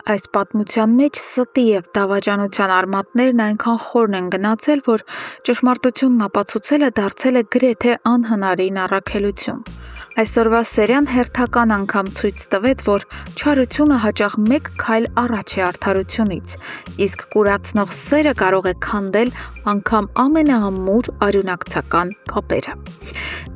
Այս պատմության մեջ ստի և դավաճանության արմատներն այնքան խորն են գնացել, որ ճշմարտությունն ապացուցելը դարձել է գրեթե անհնարին առաքելություն։ Այսօրվա սերիան հերթական անգամ ցույց տվեց, որ չարությունը հաճախ մեկ քայլ առաջ է արդարությունից, իսկ կուրացնող սերը կարող է քանդել անգամ ամենաամուր արյունակցական կապերը։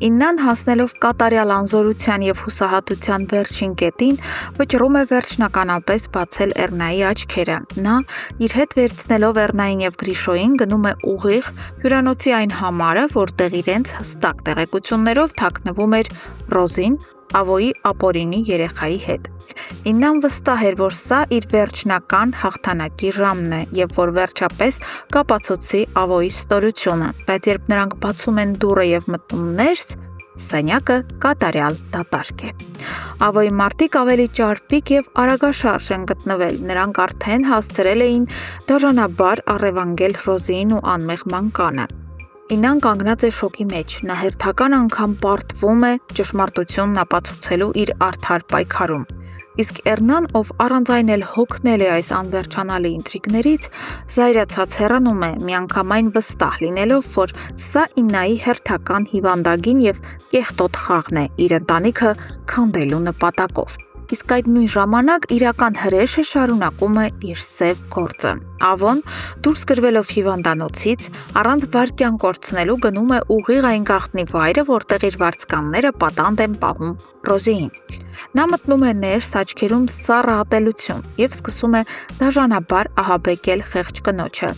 Իննան հասնելով կատարյալ անզորության և հուսահատության վերջին կետին, վճռում է վերջնականապես բացել Էռնայի աչքերը։ Նա, իր հետ վերցնելով Էռնային և Գրիշոյին, գնում է ուղիղ հյուրանոցի այն համարը, որտեղ իրենց հստակ տեղեկություններով թաքնվում էր Ռոզին, Ավոյի ապօրինի երեխայի հետ։ Իննան վստահ էր, որ սա իր վերջնական հաղթանակի ժամն է և որ վերջապես կապացուցի Ավոյի ստորությունը, բայց երբ նրանք բացում են դուռը և մտնում ներս, սենյակը կատարյալ դատարկ է։ Ավոյի մարդիկ ավելի ճարպիկ և արագաշարժ են գտնվել, նրանք արդեն հասցրել էին դաժանաբար առևանգել Ռոզիին ու անմեղ մանկանը։ Իննան կանգնած է շոկի մեջ, նա հերթական անգամ պարտվում է ճշմարտությունն ապացուցելու իր արդար պայքարում։ Իսկ Էռնան, ով առանց այն էլ հոգնել է այս անվերջանալի ինտրիգներից, զայրացած հեռանում է, միանգամայն վստահ լինելով, որ սա Իննայի հերթական հիվանդագին և կեղտոտ խաղն է իր ընտանիքը քանդելու նպատակով։ Իսկ այդ նույն ժամանակ իրական հրեշը շարունակում է իր սև գործը։ Ավոն, դուրս գրվելով հիվանդանոցից, առանց վայրկյան կորցնելու գնում է ուղիղ այն գաղտնի վայրը, որտեղ իր վարձկանները պատանդ են պահում Ռոզիին։ Նա մտնում է ներս, աչքերում սառը ատելություն և սկսում է դաժանաբար ահաբեկել խեղճ կնոջը։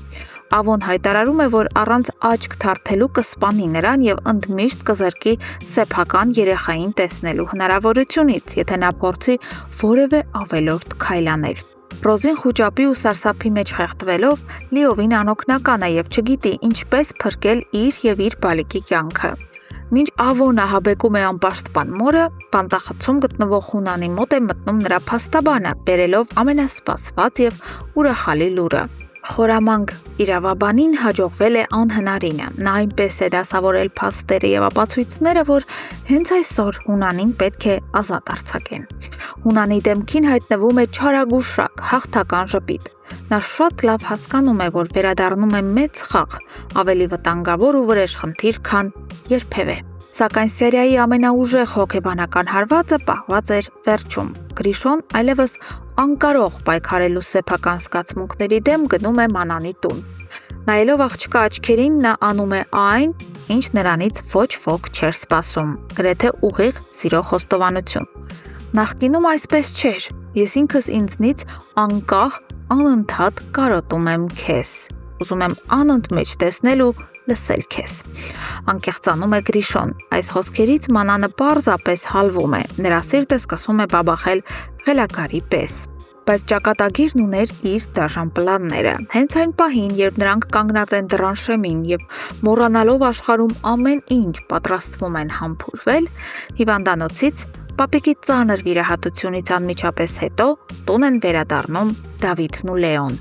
Ավոն հայտարարում է, որ առանց աչք թարթելու կսպանի նրան և ընդմիշտ կզրկի սեփական երեխային տեսնելու հնարավորությունից, եթե նա փորձի որևէ ավելորդ քայլ անել։ Ռոզին խուճապի ու սարսափի մեջ խեղդվելով լիովին անօգնական է և չգիտի ինչպես փրկել իր և իր բալիկի կյանքը։ Մինչ Ավոն ահաբեկում է անպաշտպան մորը, բանտախցում գտնվող Հունանի մոտ է մտնում նրա փաստաբանը, բերելով ամենասպասված և ուրախալի լուրը։ Խորամանկ իրավաբանին հաջողվել է անհնարինը։ Նա այնպես է դասավորել փաստերը և ապացույցները, որ հենց այսօր Հունանին պետք է ազատ արձակեն։ Հունանի դեմքին հայտնվում է չարագուշակ, հաղթական ժպիտ։ Նա շատ լավ հասկանում է, որ վերադառնում է մեծ խաղ, ավելի վտանգավոր ու վրեժխնդիր, քան երբևէ։ Սակայն սերիայի ամենաուժեղ հոգեբանական հարվածը պահված էր վերջում։ Գրիշոն այլևս անկարող պայքարելու սեփական զգացմունքների դեմ գնում է Մանանի տուն։ Նայելով աղջկա աչքերին, նա անում է այն, ինչ նրանից ոչ ոք չէր սպասում, գրեթե ուղիղ սիրո խոստովանություն։ Նախկինում այսպես չէր։ Ես ինքս ինձնից անկախ, անընդհատ կարոտում եմ քեզ։ Ուզում եմ անընդմեջ տեսնել ու լսել քեզ։ Անկեղծանում է Գրիշոն։ Այս խոսքերից Մանանը պարզապես հալվում է։ Նրա սիրտը սկսում է բաբախել խելագարի պես։ Բայց ճակատագիրն ուներ իր դաժան պլանները։ Հենց այն պահին, երբ նրանք կանգնած են դռան շեմին և մոռանալով աշխարհում ամեն ինչ պատրաստվում են համբուրվել, հիվանդանոցից պապիկի ծանր վիրահատությունից անմիջապես հետո տուն են վերադառնում Դավիթն ու Լեոն։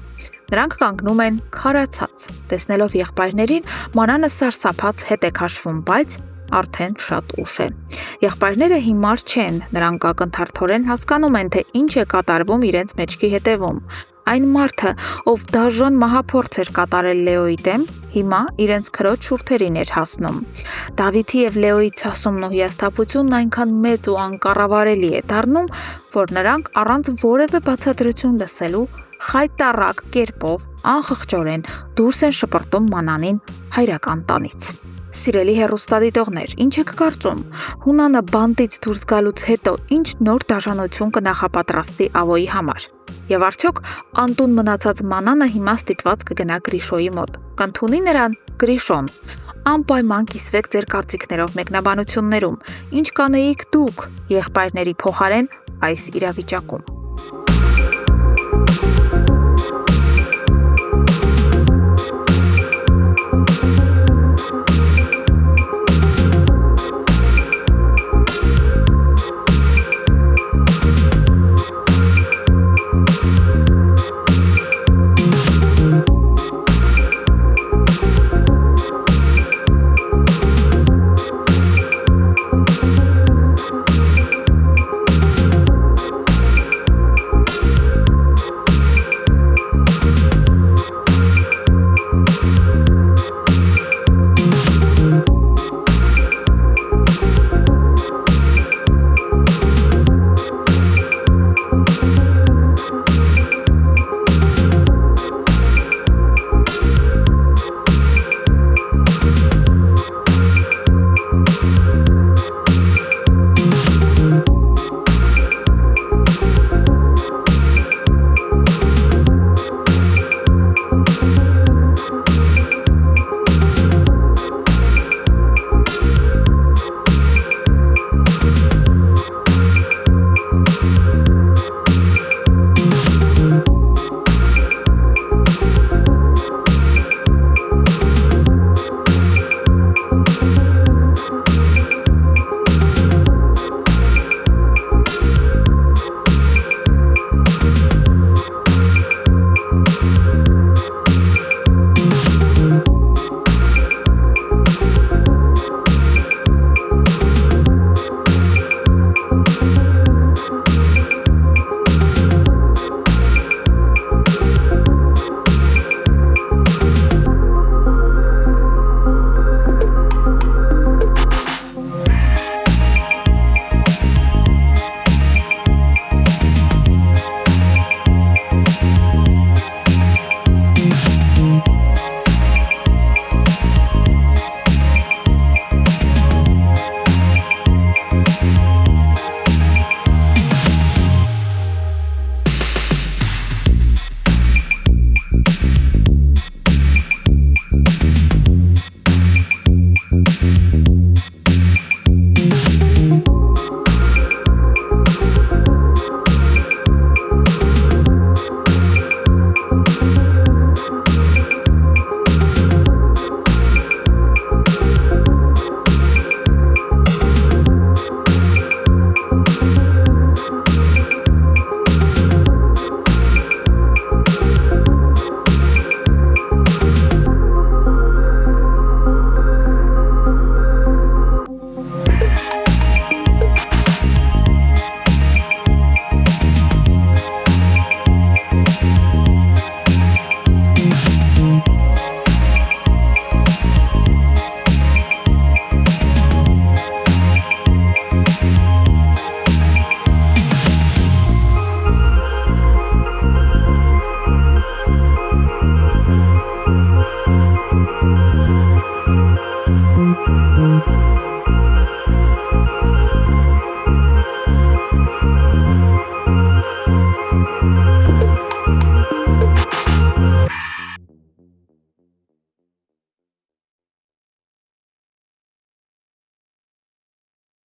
Նրանք կանգնում են քարացած։ Տեսնելով եղբայրներին, Մանանը սարսափած հետ է քաշվում, բայց արդեն շատ ուշ է։ Եղբայրները հիմար չեն, նրանք ակնթարթորեն հասկանում են, թե ինչ է կատարվում իրենց մեջքի հետևում։ Այն մարդը, ով դաժան մահափորձ էր կատարել Լեոյի դեմ, հիմա իրենց քրոջ շուրթերին էր հասնում։ Դավիթի և Լեոյի ցասումն ու հիասթափությունն այնքան մեծ ու անկառավարելի է դառնում, որ նրանք առանց որևէ բացատրություն լսելու խայտառակ կերպով անխղճորեն դուրս են շպրտում Մանանին հայրական տանից։ Սիրելի հեռուստադիտողներ, ինչ եք կարծում, Հունանը բանտից դուրս գալուց հետո ինչ նոր դաժանություն կնախապատրաստի Ավոյի համար։ Եվ արդյոք անտուն մնացած Մանանը հիմա ստիպված կգնա Գրիշոյի մոտ։ Կընդունի նրան Գրիշոն։ Անպայման կիսվեք ձեր կարծիքներով մեկնաբանություններում։ Ինչ կանեիք դուք եղբայրների փոխարեն այս իրավիճակում։